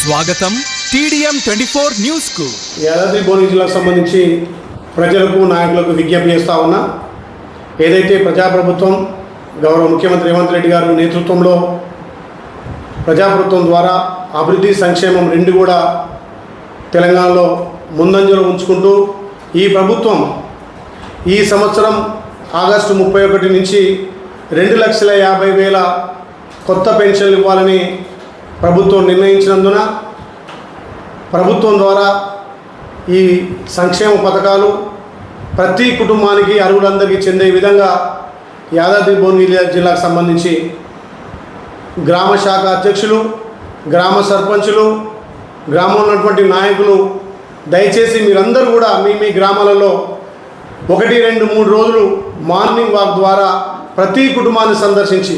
స్వాగతం TDM 24 news కు. యాదాద్రి భువనగిరి జిల్లాకు సంబంధించి ప్రజలకు నాయకులకు విజ్ఞప్తి చేస్తా ఉన్నా. ఏదైతే ప్రజాప్రభుత్వం గౌరవ ముఖ్యమంత్రి రేవంత్ రెడ్డి గారు నేతృత్వంలో ప్రజాప్రభుత్వం ద్వారా అభివృద్ధి సంక్షేమం రెండు కూడా తెలంగాణలో ముందంజలో ఉంచుకుంటూ ఈ ప్రభుత్వం ఈ సంవత్సరం ఆగస్టు 31 నుంచి 2,50,000 కొత్త పెన్షన్లు ఇవ్వాలని ప్రభుత్వం నిర్ణయించినందున ప్రభుత్వం ద్వారా ఈ సంక్షేమ పథకాలు ప్రతి కుటుంబానికి అర్హులందరికీ చెందే విధంగా యాదాద్రి భువనగిరి జిల్లాకు సంబంధించి గ్రామ శాఖ అధ్యక్షులు, గ్రామ సర్పంచులు, గ్రామంలో ఉన్నటువంటి నాయకులు దయచేసి మీరందరూ కూడా మీ గ్రామాలలో 1, 2, 3 రోజులు మార్నింగ్ వాక్ ద్వారా ప్రతి కుటుంబాన్ని సందర్శించి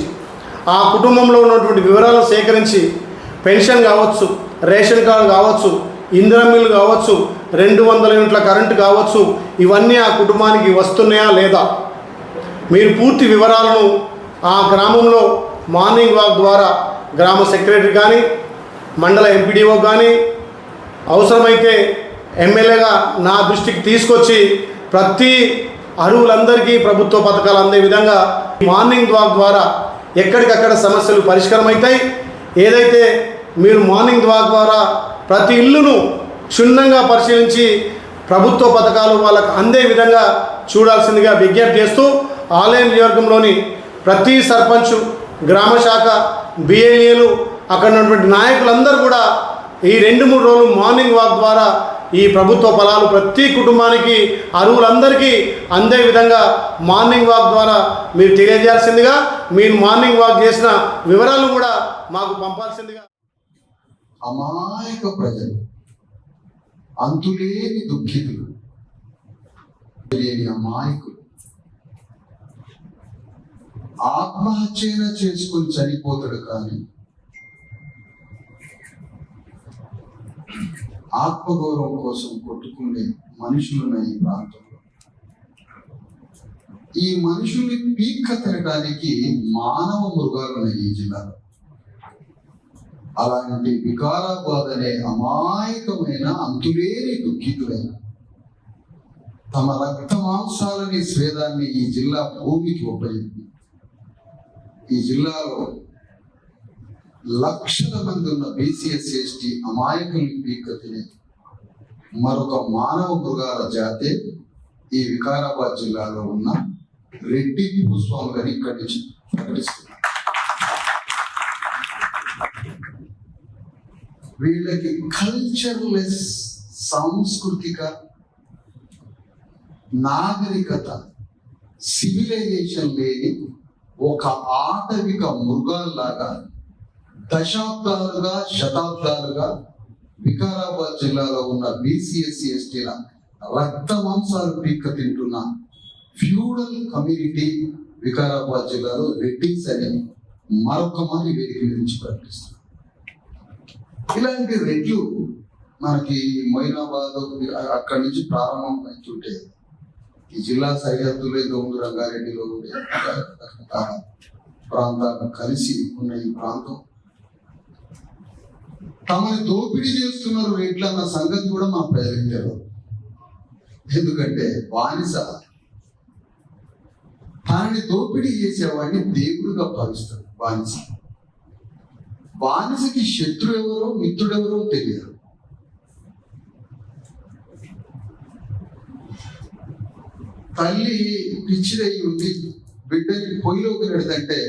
ఆ కుటుంబంలో ఉన్నటువంటి వివరాలను సేకరించి పెన్షన్ కావచ్చు, రేషన్ కార్డు కావచ్చు, ఇందిరమ్మ ఇల్లు కావచ్చు, 200 యూనిట్ల కరెంటు కావచ్చు, ఇవన్నీ ఆ కుటుంబానికి వస్తున్నాయా లేదా మీరు పూర్తి వివరాలను ఆ గ్రామంలో మార్నింగ్ వాక్ ద్వారా గ్రామ సెక్రటరీ కానీ, మండల ఎంపీడీఓ కానీ, అవసరమైతే ఎమ్మెల్యేగా నా దృష్టికి తీసుకొచ్చి ప్రతి అర్హులందరికీ ప్రభుత్వ పథకాలు అందే విధంగా మార్నింగ్ వాక్ ద్వారా ఎక్కడికక్కడ సమస్యలు పరిష్కారమవుతాయి. ఏదైతే మీరు మార్నింగ్ వాక్ ద్వారా ప్రతి ఇల్లును క్షుణ్ణంగా పరిశీలించి ప్రభుత్వ పథకాలు వాళ్ళకు అందే విధంగా చూడాల్సిందిగా విజ్ఞప్తి చేస్తూ ఆలయ నియోజకవర్గంలోని ప్రతి సర్పంచ్, గ్రామ శాఖ, బిఎల్ఏలు, అక్కడ ఉన్నటువంటి నాయకులందరూ కూడా ఈ 2-3 రోజులు మార్నింగ్ వాక్ ద్వారా ఈ ప్రభుత్వ ఫలాలు ప్రతి కుటుంబానికి అర్హులందరికీ అందే విధంగా మార్నింగ్ వాక్ ద్వారా మీరు తెలియజేయాల్సిందిగా, మీరు మార్నింగ్ వాక్ చేసిన వివరాలు కూడా మాకు పంపాల్సిందిగా. అమాయక ప్రజలు, అంతులేని దుఃఖితులు, లేని అమాయకులు ఆత్మహత్యన చేసుకుని చనిపోతాడు కానీ ఆత్మగౌరవం కోసం కొట్టుకునే మనుషులున్న ఈ ప్రాంతంలో ఈ మనుషుల్ని పీక్క తినడానికి మానవ మృగాలున్న ఈ జిల్లాలో అలాంటి వికారాబాద్ అనే అమాయకమైన అంతులేని దుఃఖితులైన తమ రక్త మాంసాలని స్వేదాన్ని ఈ జిల్లా భూమికి ఉపయోగింది. ఈ జిల్లాలో లక్షల మంది ఉన్న బీసీఎస్ ఎస్టీ అమాయకుల్ని పీక్క తినే మరొక మానవ మృగాల జాతే ఈ వికారాబాద్ జిల్లాలో ఉన్న రెడ్డి భూస్వాములు గారి ఇక్కడి నుంచి ప్రకటిస్తున్నారు. వీళ్ళకి కల్చర్లెస్, సాంస్కృతిక, నాగరికత, సివిలైజేషన్ లేని ఒక ఆటవిక మృగాల్లాగా దశాబ్దాలుగా, శతాబ్దాలుగా వికారాబాద్ జిల్లాలో ఉన్న బీసీఎస్సీ ఎస్టీల రక్త మాంసాలు పీక్క తింటున్న ఫ్యూడల్ కమ్యూనిటీ వికారాబాద్ జిల్లాలో రెడ్డిస్ అని మరొక మంది వేదిక నుంచి ప్రకటిస్తున్నారు. ఇలాంటి రెడ్లు మనకి మొయినాబాద్ అక్కడి నుంచి ప్రారంభం అవుతుంటే ఈ జిల్లా సరిహద్దులో ఏదో ఉంది, రంగారెడ్డిలో ప్రాంతాలను కలిసి ఉన్న ఈ ప్రాంతం తమని దోపిడీ చేస్తున్నారు రెడ్లు అన్న సంగతి కూడా మన ప్రజలకు తెలియదు. ఎందుకంటే బానిస తనని దోపిడీ చేసేవాడిని దేవుడుగా భావిస్తాడు. బానిసకి శత్రు ఎవరో మిత్రుడెవరో తెలియదు. తల్లి పిచ్చిదయ్యి ఉండి బిడ్డకి పొయ్యిలోకి నెడతంటే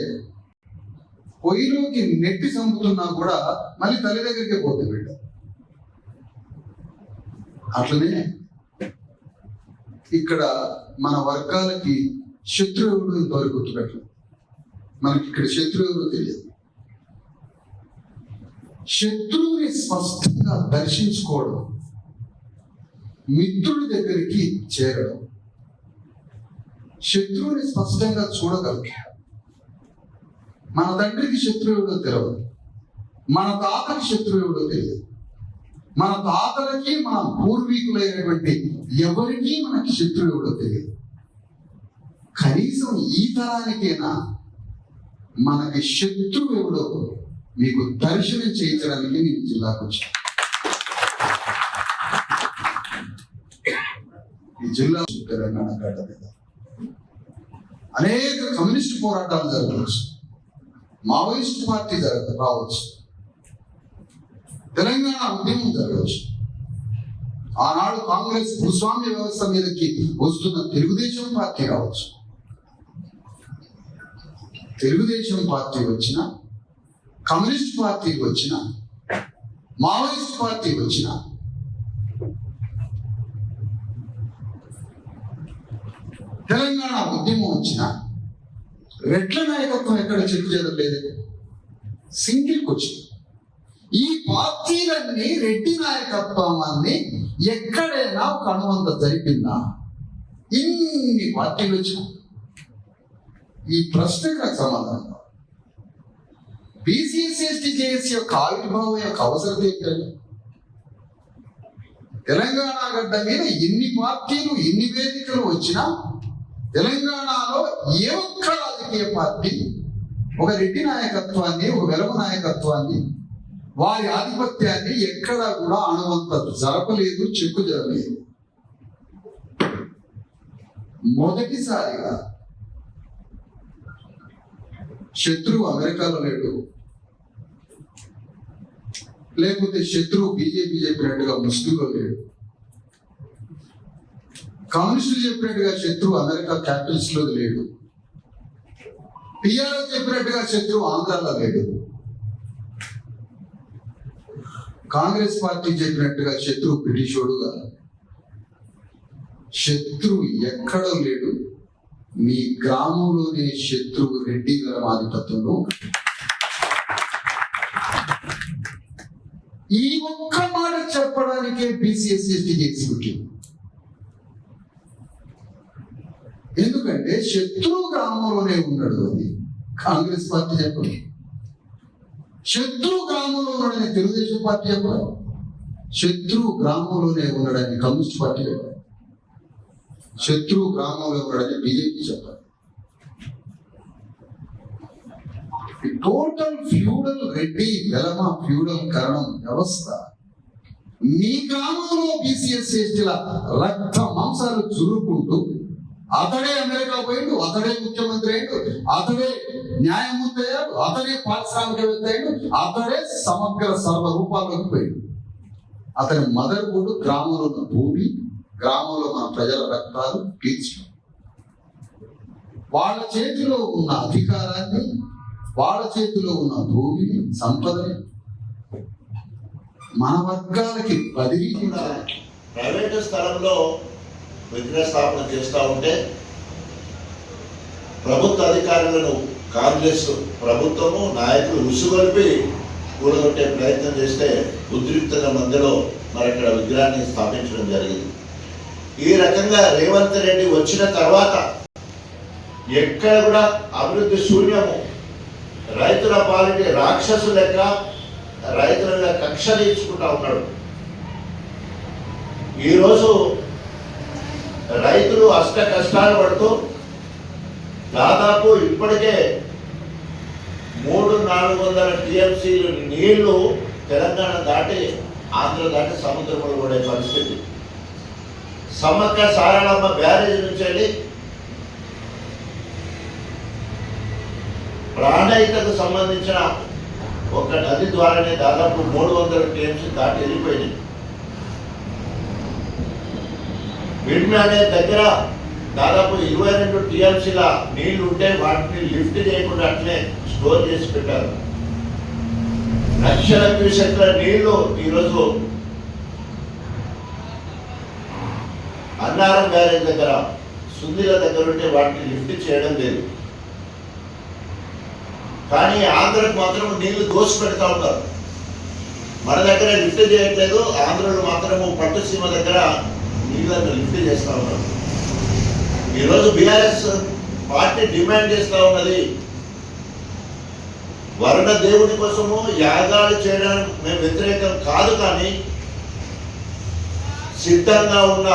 పొయ్యిలోకి నెట్టి చంపుతున్నా కూడా మళ్ళీ తల్లి దగ్గరికే పోతుంది బిడ్డ. అట్లనే ఇక్కడ మన వర్గాలకి శత్రువు ఎవరు ఇంతవరకు గుర్తుపెట్టలేదు. మనకి ఇక్కడ శత్రువు ఎవరో తెలియదు. శత్రువుని స్పష్టంగా దర్శించుకోవడం, మిత్రుడి దగ్గరికి చేరడం, శత్రువుని స్పష్టంగా చూడగలరు. మన తండ్రికి శత్రువు ఎవడో తెలియదు, మన తాతకి శత్రువు ఎవడో తెలియదు, మన తాతలకి మన పూర్వీకులైనటువంటి ఎవరికి మనకి శత్రువు ఎవడో తెలియదు. కనీసం ఈ తరానికైనా మనకి శత్రువు ఎవడో మీకు దర్శనం చేయించడానికి నేను జిల్లాకు వచ్చాను. ఈ జిల్లా తెలంగాణ గడ్డ మీద అనేక కమ్యూనిస్ట్ పోరాటాలు జరగవచ్చు, మావోయిస్ట్ పార్టీ రావచ్చు, తెలంగాణ ఉద్యమం జరగవచ్చు. ఆనాడు కాంగ్రెస్ భూస్వామ్య వ్యవస్థ మీదకి వస్తున్న తెలుగుదేశం పార్టీ రావచ్చు. తెలుగుదేశం పార్టీ వచ్చిన, కమ్యూనిస్ట్ పార్టీ వచ్చిన, మావోయిస్ట్ పార్టీ వచ్చిన, తెలంగాణ ఉద్యమం వచ్చిన, రెడ్ల నాయకత్వం ఎక్కడ చెక్కు చెదరలేదు, సింగిల్కి వచ్చింది. ఈ పార్టీలన్నీ రెడ్డి నాయకత్వాన్ని ఎక్కడైనా కనువంత జరిపిందా? ఇన్ని పార్టీలు వచ్చిన ఈ ప్రశ్నకు నాకు సమాధానం. బీసీసీ ఎస్టీ జేఏసీ యొక్క ఆవిర్భావం యొక్క అవసరం ఏంటంటే, తెలంగాణ గడ్డ మీద ఎన్ని పార్టీలు ఎన్ని వేదికలు వచ్చినా తెలంగాణలో ఏ ఒక్క రాజకీయ పార్టీ ఒక రెడ్డి నాయకత్వాన్ని, ఒక వెలమ నాయకత్వాన్ని, వారి ఆధిపత్యాన్ని ఎక్కడా కూడా అణువంత జరపలేదు, చెక్కు జరగలేదు. మొదటిసారిగా శత్రువు అమెరికాలో లేడు, లేకపోతే శత్రువు బీజేపీ చెప్పినట్టుగా ముస్లింలో లేడు, కమ్యూనిస్టులు చెప్పినట్టుగా శత్రువు అమెరికా క్యాపిటల్స్ లో లేడు, టీఆర్ఎస్ చెప్పినట్టుగా శత్రువు ఆంధ్రాలో లేడు, కాంగ్రెస్ పార్టీ చెప్పినట్టుగా శత్రువు బ్రిటిషోడు కాదు. శత్రువు ఎక్కడో లేడు, మీ గ్రామంలోనే శత్రువు రెడ్డి గారి ఆధిపత్యంలో. ఈ ఒక్క మాట చెప్పడానికే బీసీఎస్సీ ఎస్టీ జేఏసీ పుట్టింది. ఎందుకంటే శత్రువు గ్రామంలోనే ఉన్నాడు అని కాంగ్రెస్ పార్టీ చెప్పదు, శత్రువు గ్రామంలో ఉన్నాడని తెలుగుదేశం పార్టీ చెప్పదు, శత్రువు గ్రామంలోనే ఉన్నాడని కమ్యూనిస్ట్ పార్టీ చెప్పదు, శత్రువు గ్రామంలో ఉన్నాడని బీజేపీ చెప్పారు. Total feudal Reddy Velama feudal కరణం వ్యవస్థ మీ గ్రామంలో బీసీఎస్సీ ఎస్టీల రక్త మాంసాలు చురుకుంటూ అతడే అమెరికా పోయిండు, అతడే ముఖ్యమంత్రి అయ్యాడు, అతడే న్యాయమూర్తి అయ్యాడు, అతడే పారిశ్రామికవేత్త అయ్యాడు, అతడే సమగ్ర సర్వరూపాల్లోకి పోయాడు. అతని మదర్ బోర్డు గ్రామంలో ఉన్న భూమి, గ్రామంలో మన ప్రజల రక్తాలు పీల్చడం, వాళ్ళ చేతిలో ఉన్న అధికారాన్ని, వాళ్ళ చేతిలో ఉన్న భూమిని, సంపదని మన వర్గాలకి బదిలీ చేయడానికి ప్రైవేటు స్థలంలో విగ్రహ స్థాపన చేస్తూ ఉంటే ప్రభుత్వ అధికారులను కాంగ్రెస్ ప్రభుత్వము నాయకులు ఉసుగొల్పి కూడగొట్టే ప్రయత్నం చేస్తే ఉద్రిక్తత మధ్యలో మరి అక్కడ విగ్రహాన్ని స్థాపించడం జరిగింది. ఈ రకంగా రేవంత్ రెడ్డి వచ్చిన తర్వాత ఎక్కడ కూడా అభివృద్ధి శూన్యము, రైతుల పాలిటి రాక్షసు లెక్క రైతుల మీద కక్ష తీర్చుకుంటా ఉన్నాడు. ఈరోజు రైతులు అష్ట కష్టాలు పడుతూ దాదాపు ఇప్పటికే 300-400 టీఎంసీలు నీళ్లు తెలంగాణ దాటి ఆంధ్ర దాటి సముద్రంలో పడే పరిస్థితి. సమ్మక్క సారళమ్మ బ్యారేజ్ నుంచి వెళ్ళి ప్రాణహితకు సంబంధించిన ఒక నది ద్వారానే దాదాపు 300 టీఎంసీ దాటి వెళ్ళిపోయినాయి. విడ్మి అనే దగ్గర దాదాపు 22 టీఎంసీల నీళ్లు ఉంటే వాటిని లిఫ్ట్ చేయకుండా అట్లే స్టోర్ చేసి పెట్టారు. లక్షల క్యూసెక్ల నీళ్లు ఈరోజు అన్నారం బ్యారేజ్ దగ్గర, సుందిల దగ్గర ఉంటే వాటిని లిఫ్ట్ చేయడం లేదు. కానీ ఆంధ్రకు మాత్రం నీళ్లు దోసి పెడతా ఉన్నారు. మన దగ్గర లిఫ్ట్ చేయట్లేదు, ఆంధ్రలో మాత్రము పట్టుసీమ దగ్గర నీళ్ళను లిఫ్ట్ చేస్తూ ఉన్నారు. ఈరోజు బీఆర్ఎస్ పార్టీ డిమాండ్ చేస్తూ ఉన్నది, వరుణ దేవుడి కోసము యాగాలు చేయడానికి మేము వ్యతిరేకం కాదు, కానీ సిద్ధంగా ఉన్న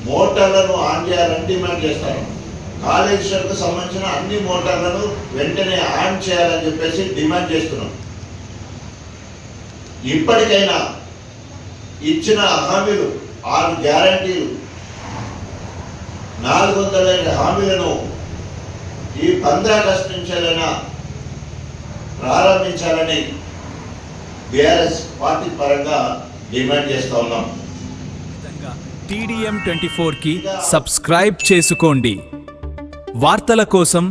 మోటార్లను ఆన్ చేయాలని డిమాండ్ చేస్తారు. కాళేశ్వరకు సంబంధించిన అన్ని మోటార్లను వెంటనే ఆన్ చేయాలని చెప్పేసి డిమాండ్ చేస్తున్నాం. ఇప్పటికైనా ఇచ్చిన హామీలు 6 గ్యారంటీలు 400 హామీలను ఈ 15 ఆగస్టు నుంచైనా ప్రారంభించాలని బీఆర్ఎస్ పార్టీ పరంగా డిమాండ్ చేస్తూ ఉన్నాం. TDM 24 కి సబ్స్క్రైబ్ చేసుకోండి. వార్తల కోసం